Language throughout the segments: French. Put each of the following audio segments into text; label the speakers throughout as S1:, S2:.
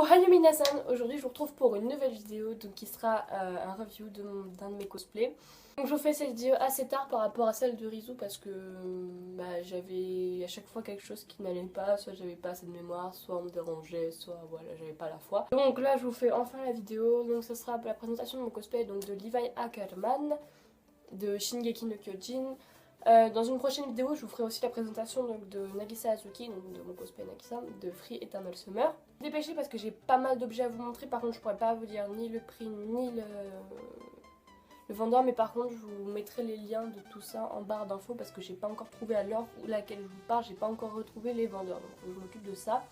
S1: Ohayou minasan, aujourd'hui je vous retrouve pour une nouvelle vidéo donc qui sera un review d'un de mes cosplays. Donc je vous fais cette vidéo assez tard par rapport à celle de Rizu parce que j'avais à chaque fois quelque chose qui n'allait pas, soit j'avais pas assez de mémoire, soit on me dérangeait, soit voilà j'avais pas la foi. Donc là je vous fais enfin la vidéo, donc ce sera la présentation de mon cosplay donc de Levi Ackerman de Shingeki no Kyojin. Dans une prochaine vidéo, je vous ferai aussi la présentation donc, de Nagisa Azuki, donc de mon cosplay Nagisa, de Free Eternal Summer. Dépêchez parce que j'ai pas mal d'objets à vous montrer, par contre je pourrais pas vous dire ni le prix ni le vendeur, mais par contre je vous mettrai les liens de tout ça en barre d'infos parce que j'ai pas encore trouvé à l'heure où laquelle je vous parle, j'ai pas encore retrouvé les vendeurs, donc je m'occupe de ça.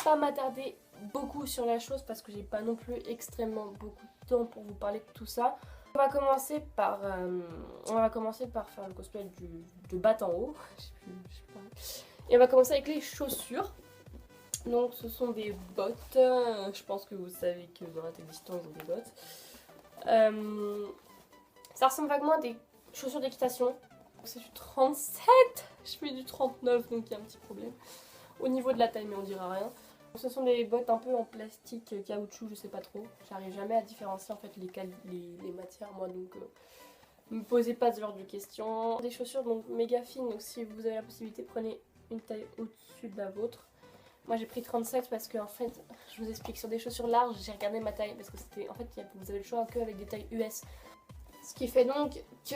S1: Pas m'attarder beaucoup sur la chose parce que j'ai pas non plus extrêmement beaucoup de temps pour vous parler de tout ça. On va commencer par faire le cosplay de bat en haut. Et on va commencer avec les chaussures. Donc ce sont des bottes. Je pense que vous savez que dans la télévision ils ont des bottes. Ça ressemble vaguement à des chaussures d'équitation. C'est du 37. Je fais du 39 donc il y a un petit problème. Au niveau de la taille mais on dira rien. Ce sont des bottes un peu en plastique, caoutchouc, je sais pas trop. J'arrive jamais à différencier en fait les matières moi donc ne me posez pas ce genre de questions. Des chaussures donc méga fines, donc si vous avez la possibilité prenez une taille au-dessus de la vôtre. Moi j'ai pris 37 parce que en fait, je vous explique, sur des chaussures larges j'ai regardé ma taille parce que c'était en fait vous avez le choix que avec des tailles US. Ce qui fait donc que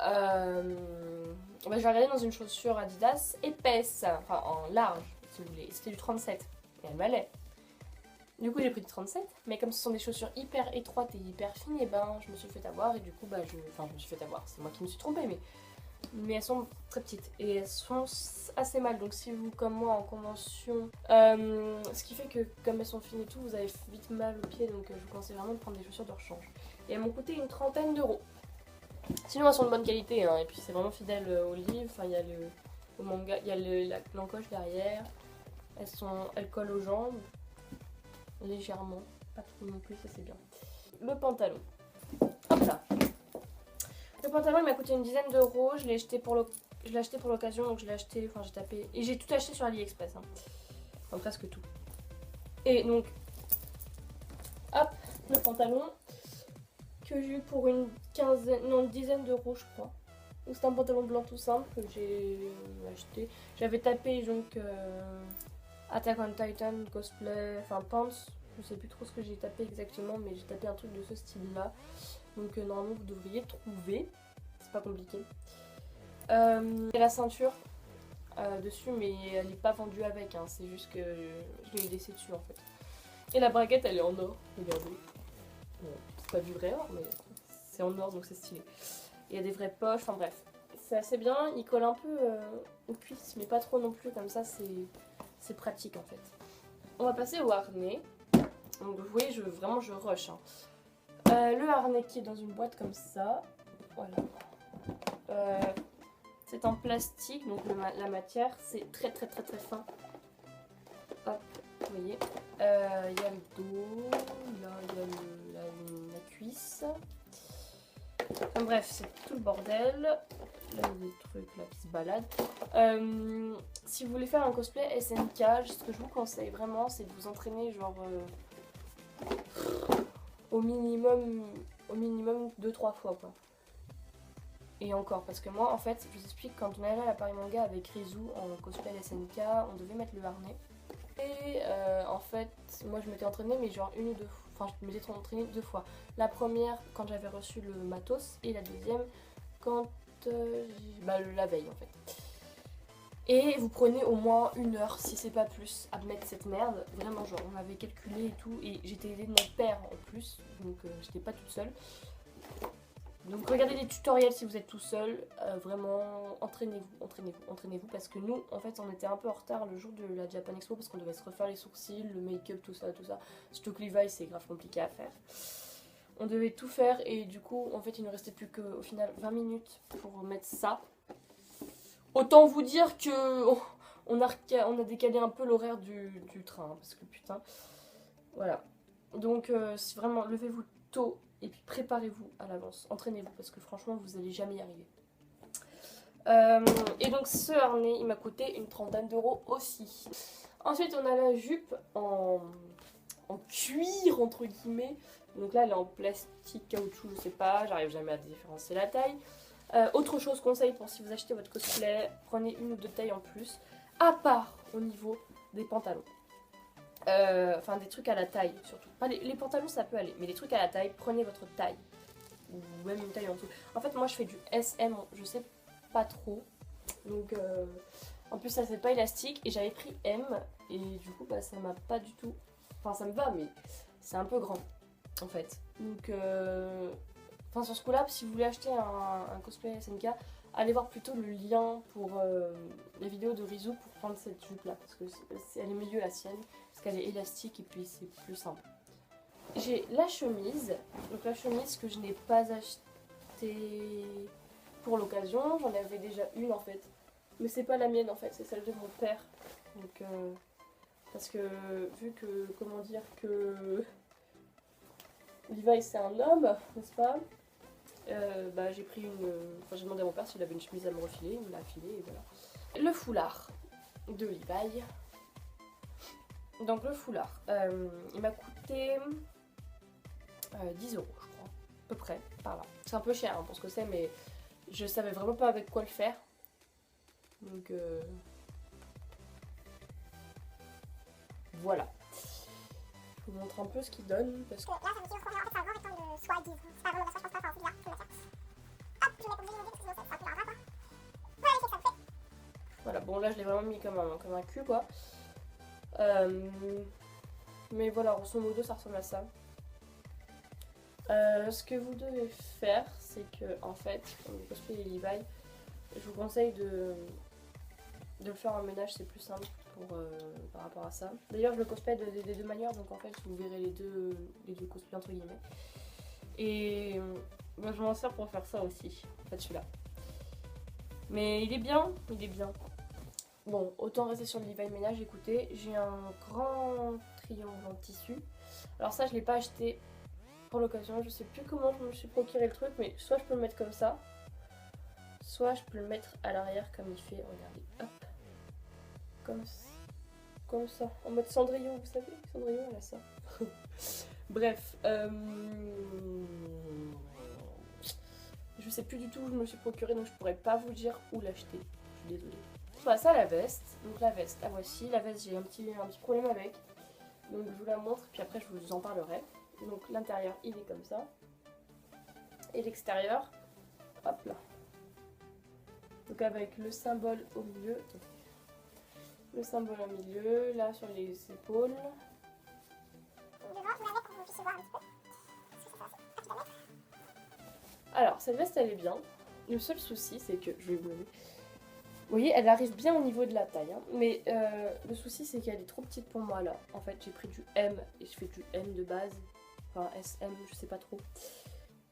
S1: je vais regarder dans une chaussure Adidas épaisse, enfin en large si vous voulez, c'était du 37. Et elle m'allait. Du coup j'ai pris du 37, mais comme ce sont des chaussures hyper étroites et hyper fines, et ben je me suis fait avoir et du coup je me suis fait avoir, c'est moi qui me suis trompée, mais elles sont très petites et elles sont assez mal, donc si vous comme moi en convention, ce qui fait que comme elles sont fines et tout, vous avez vite mal aux pieds, donc je vous conseille vraiment de prendre des chaussures de rechange. Et elles m'ont coûté une trentaine d'euros. Sinon elles sont de bonne qualité, hein, et puis c'est vraiment fidèle au livre, enfin il y a au manga, il y a l'encoche derrière. Elles collent aux jambes, légèrement, pas trop non plus, ça c'est bien. Le pantalon, hop là. Le pantalon il m'a coûté une dizaine d'euros, je l'ai acheté pour l'occasion, donc je l'ai acheté, enfin j'ai tapé, et j'ai tout acheté sur AliExpress, hein. Enfin presque tout. Et donc, hop, le pantalon, que j'ai eu pour une dizaine d'euros je crois. C'est un pantalon blanc tout simple que j'ai acheté. J'avais tapé donc... Attack on Titan, cosplay, enfin pants, je sais plus trop ce que j'ai tapé exactement, mais j'ai tapé un truc de ce style là. Donc normalement vous devriez trouver, c'est pas compliqué. Il y a la ceinture dessus, mais elle n'est pas vendue avec, hein. C'est juste que je l'ai laissé dessus en fait. Et la braguette elle est en or, regardez. Bon, c'est pas du vrai or, mais c'est en or donc c'est stylé. Il y a des vraies poches, enfin bref. C'est assez bien, il colle un peu aux cuisses, mais pas trop non plus, comme ça c'est pratique en fait. On va passer au harnais. Donc vous voyez, vraiment je rush, hein. Le harnais qui est dans une boîte comme ça. Voilà. C'est en plastique, donc la matière c'est très fin. Hop, vous voyez. Il y a le dos, là il y a la cuisse. Enfin, bref, c'est tout le bordel. Là il y a des trucs là qui se baladent. Si vous voulez faire un cosplay SNK, ce que je vous conseille vraiment, c'est de vous entraîner genre au minimum 2-3 fois quoi. Et encore, parce que moi en fait, je vous explique, quand on allait à la Paris Manga avec Rizu en cosplay SNK, on devait mettre le harnais. Et en fait, moi je m'étais entraînée mais genre une ou deux fois. Enfin, je m'étais entraînée 2 fois. La première quand j'avais reçu le matos et la deuxième quand la veille en fait. Et vous prenez au moins 1 heure, si c'est pas plus, à mettre cette merde. Vraiment, genre, on avait calculé et tout. Et j'étais aidée de mon père en plus, donc j'étais pas toute seule. Donc regardez des tutoriels si vous êtes tout seul. Vraiment, entraînez-vous. Parce que nous, en fait, on était un peu en retard le jour de la Japan Expo parce qu'on devait se refaire les sourcils, le make-up, tout ça. Surtout que Levi, c'est grave compliqué à faire. On devait tout faire et du coup, en fait, il ne restait plus qu'au final 20 minutes pour mettre ça. Autant vous dire que on a décalé un peu l'horaire du train, hein, parce que putain, voilà. Donc c'est vraiment, levez-vous tôt et puis préparez-vous à l'avance, entraînez-vous parce que franchement vous allez jamais y arriver. Et donc ce harnais il m'a coûté une trentaine d'euros aussi. Ensuite on a la jupe en cuir entre guillemets. Donc là elle est en plastique, caoutchouc, je sais pas, j'arrive jamais à différencier la taille. Autre chose, conseil pour si vous achetez votre cosplay, prenez une ou deux tailles en plus, à part au niveau des pantalons. Enfin des trucs à la taille surtout. Pas les pantalons ça peut aller, mais les trucs à la taille, prenez votre taille. Ou même une taille en dessous. En fait moi je fais du SM, je sais pas trop. Donc en plus ça c'est pas élastique et j'avais pris M et du coup bah, ça m'a pas du tout... Enfin ça me va mais c'est un peu grand en fait. Donc enfin sur ce coup là si vous voulez acheter un cosplay SNK, allez voir plutôt le lien pour la vidéo de Rizou pour prendre cette jupe là. Parce que elle est mieux la sienne. Parce qu'elle est élastique et puis c'est plus simple. J'ai la chemise. Donc la chemise que je n'ai pas achetée pour l'occasion. J'en avais déjà une en fait. Mais c'est pas la mienne en fait, c'est celle de mon père. Donc parce que vu que, comment dire, que Levi c'est un homme, n'est-ce pas, bah, j'ai pris une... Enfin j'ai demandé à mon père s'il avait une chemise à me refiler, il me l'a filée et voilà. Le foulard de Levi. Donc le foulard, il m'a coûté 10 € je crois, à peu près, par là. C'est un peu cher hein, pour ce que c'est, mais je savais vraiment pas avec quoi le faire. Donc voilà. Je vous montre un peu ce qu'il donne. Parce que
S2: là, ça me dit, en fait, c'est un grand rectangle de soie guise. C'est pas vraiment de la soie, je pense pas, enfin, c'est bizarre, hop, je vais mettre mon parce que sinon ça sera plus rare, quoi. Voilà, c'est ça me fait.
S1: Voilà, bon là je l'ai vraiment mis comme un cul quoi. Mais voilà, grosso modo ça ressemble à ça. Ce que vous devez faire, c'est que en fait, comme le cosplay est Levi, je vous conseille de le faire en ménage, c'est plus simple par rapport à ça. D'ailleurs, je le cosplay des deux manières, donc en fait, vous verrez les deux cosplays entre guillemets. Et moi, je m'en sers pour faire ça aussi, en fait, celui-là. Mais il est bien, il est bien. Bon, autant rester sur le Levi ménage. Écoutez, j'ai un grand triangle en tissu. Alors ça, je l'ai pas acheté pour l'occasion. Je sais plus comment je me suis procuré le truc, mais soit je peux le mettre comme ça, soit je peux le mettre à l'arrière comme il fait. Regardez, hop, comme ça, en mode Cendrillon, vous savez, Cendrillon, elle a ça. Bref, je sais plus du tout où je me suis procuré, donc je pourrais pas vous dire où l'acheter. Je suis désolée. Voilà, ça la veste. Donc la veste, la voici. La veste, j'ai un petit problème avec. Donc je vous la montre, puis après je vous en parlerai. Donc l'intérieur, il est comme ça. Et l'extérieur, hop là. Donc avec le symbole au milieu. Le symbole au milieu, là sur les épaules. Alors cette veste elle est bien. Le seul souci c'est que, je vais vous voyez, elle arrive bien au niveau de la taille, hein. Mais le souci c'est qu'elle est trop petite pour moi là. En fait j'ai pris du M et je fais du M de base. Enfin SM, je sais pas trop.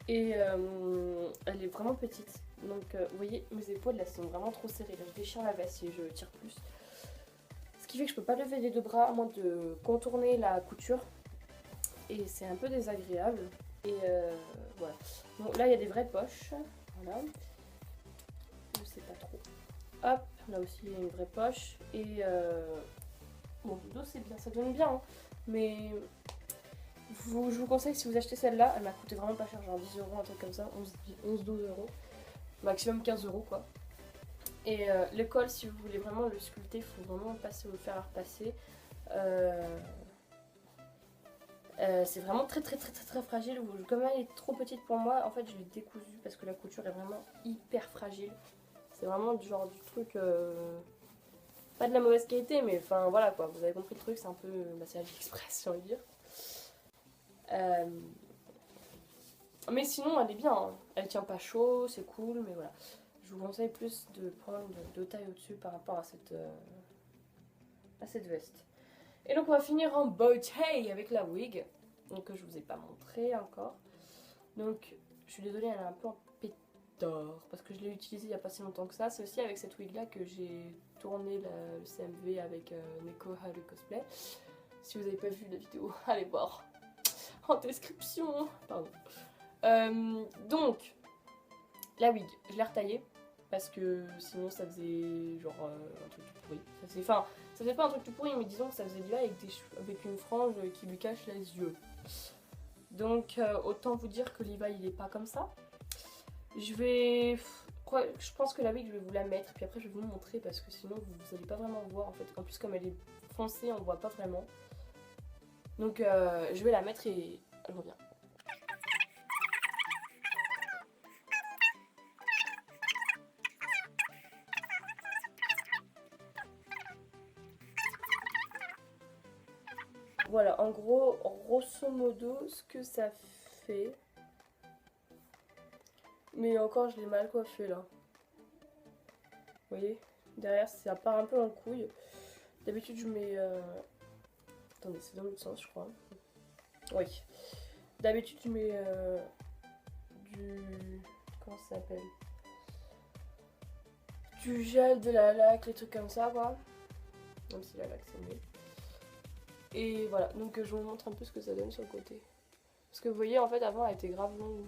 S1: Et elle est vraiment petite. Donc vous voyez, mes épaules là sont vraiment trop serrées. Là je déchire la veste et je tire plus. Ce qui fait que je peux pas lever les deux bras à moins de contourner la couture. Et c'est un peu désagréable. Et voilà. Donc là il y a des vraies poches. Voilà. Je sais pas trop. Hop, là aussi il y a une vraie poche. Et bon, le dos c'est bien, ça donne bien. Hein. Mais je vous conseille, si vous achetez celle-là, elle m'a coûté vraiment pas cher, genre 10 €, un truc comme ça, 11-12 €. Maximum 15 € quoi. Et le col, si vous voulez vraiment le sculpter, il faut vraiment passer au fer à repasser. C'est vraiment très fragile. Comme elle est trop petite pour moi, en fait je l'ai décousue parce que la couture est vraiment hyper fragile. C'est vraiment du genre du truc, pas de la mauvaise qualité, mais enfin voilà quoi, vous avez compris le truc, c'est un peu, bah, c'est AliExpress j'ai envie de dire. Mais sinon elle est bien, hein. Elle tient pas chaud, c'est cool, mais voilà. Je vous conseille plus de prendre deux tailles au-dessus par rapport à cette veste. Et donc on va finir en beauté avec la wig, donc que je vous ai pas montré encore. Donc je suis désolée, elle est un peu en pétard parce que je l'ai utilisée il y a pas si longtemps que ça. C'est aussi avec cette wig là que j'ai tourné le CMV avec Neko Haru Cosplay. Si vous n'avez pas vu la vidéo, allez voir en description. Pardon. Donc la wig, je l'ai retaillée parce que sinon ça faisait genre un truc pourri. Enfin, Ça fait pas un truc tout pourri, mais disons que ça faisait Levi avec une frange qui lui cache les yeux. Donc autant vous dire que Levi il est pas comme ça. Je pense que la wig je vais vous la mettre, puis après je vais vous montrer parce que sinon vous allez pas vraiment voir en fait. En plus comme elle est foncée, on voit pas vraiment. Donc je vais la mettre et je reviens. Voilà, en gros, grosso modo, ce que ça fait. Mais encore, je l'ai mal coiffé là. Vous voyez, derrière, ça part un peu en couille. D'habitude, je mets... Attendez, c'est dans l'autre sens, je crois. Oui. D'habitude, je mets du... Comment ça s'appelle? Du gel, de la laque, les trucs comme ça, quoi. Même si la laque, c'est mieux. Et voilà, donc je vous montre un peu ce que ça donne sur le côté. Parce que vous voyez, en fait, avant, elle était grave longue.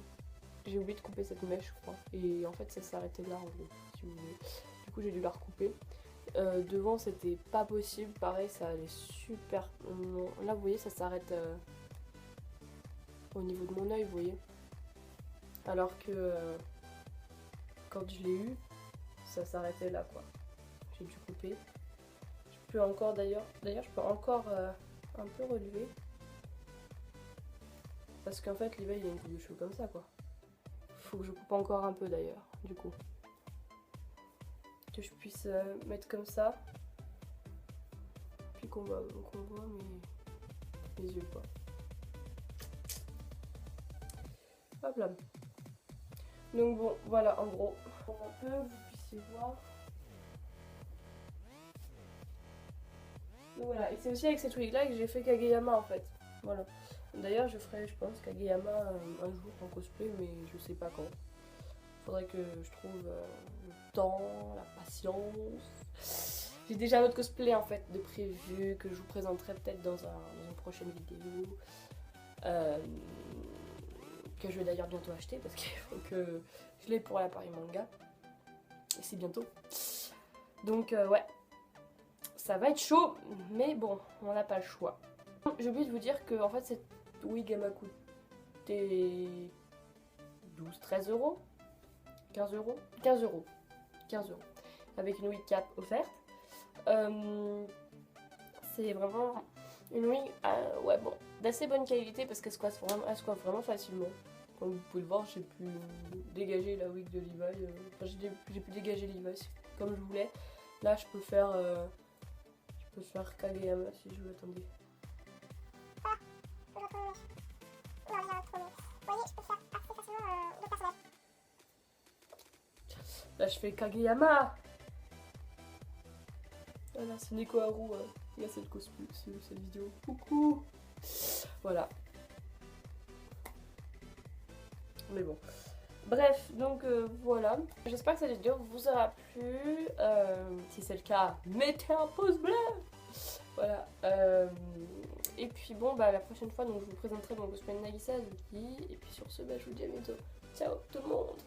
S1: J'ai oublié de couper cette mèche, je crois. Et en fait, ça s'arrêtait là, en gros, si vous voulez. Du coup, j'ai dû la recouper. Devant, c'était pas possible. Pareil, ça allait super long. Là, vous voyez, ça s'arrête au niveau de mon œil, vous voyez. Alors que quand je l'ai eu, ça s'arrêtait là, quoi. J'ai dû couper. Je peux encore, d'ailleurs, je peux encore un peu relever. Parce qu'en fait, Levi, il a une coupe de cheveux comme ça, quoi. Faut que je coupe encore un peu, d'ailleurs, du coup. Que je puisse mettre comme ça. Puis qu'on voit mes yeux, quoi. Hop là. Donc bon, voilà, en gros. Pour un peu, vous puissiez voir. Donc voilà, et c'est aussi avec cette wig là que j'ai fait Kageyama en fait. Voilà. D'ailleurs, je ferai, je pense, Kageyama un jour en cosplay, mais je sais pas quand. Faudrait que je trouve le temps, la patience. J'ai déjà un autre cosplay en fait de prévu que je vous présenterai peut-être dans une prochaine vidéo. Que je vais d'ailleurs bientôt acheter parce qu'il faut que je l'ai pour la Paris Manga. Et c'est bientôt. Donc ouais. Ça va être chaud, mais bon, on n'a pas le choix. J'ai oublié de vous dire que en fait cette wig elle m'a coûté 13 euros, 15 euros, 15 euros, 15 euros, avec une wig cap offerte. C'est vraiment une wig, ouais bon, d'assez bonne qualité parce qu'elle se coiffe vraiment facilement. Comme vous pouvez le voir, j'ai pu dégager la wig de Levi, j'ai pu dégager Levi comme je voulais. Là je peux faire Kageyama si je veux, attendez.
S2: Ah, je reprends le mèche. Non, il y a un trou, mais... Vous voyez, je peux faire assez facilement deux personnages.
S1: Là je fais Kageyama. Voilà, c'est Neko Haru, il y a cette cosplay, cette vidéo. Coucou. Voilà. Mais bon. Bref, donc voilà. J'espère que cette vidéo vous aura plu. Si c'est le cas, mettez un pouce bleu. Voilà. Et puis bon, bah la prochaine fois, donc, je vous présenterai mon cosplay de Nagisa Azuki. Et puis sur ce, bah, je vous dis à bientôt. Ciao tout le monde.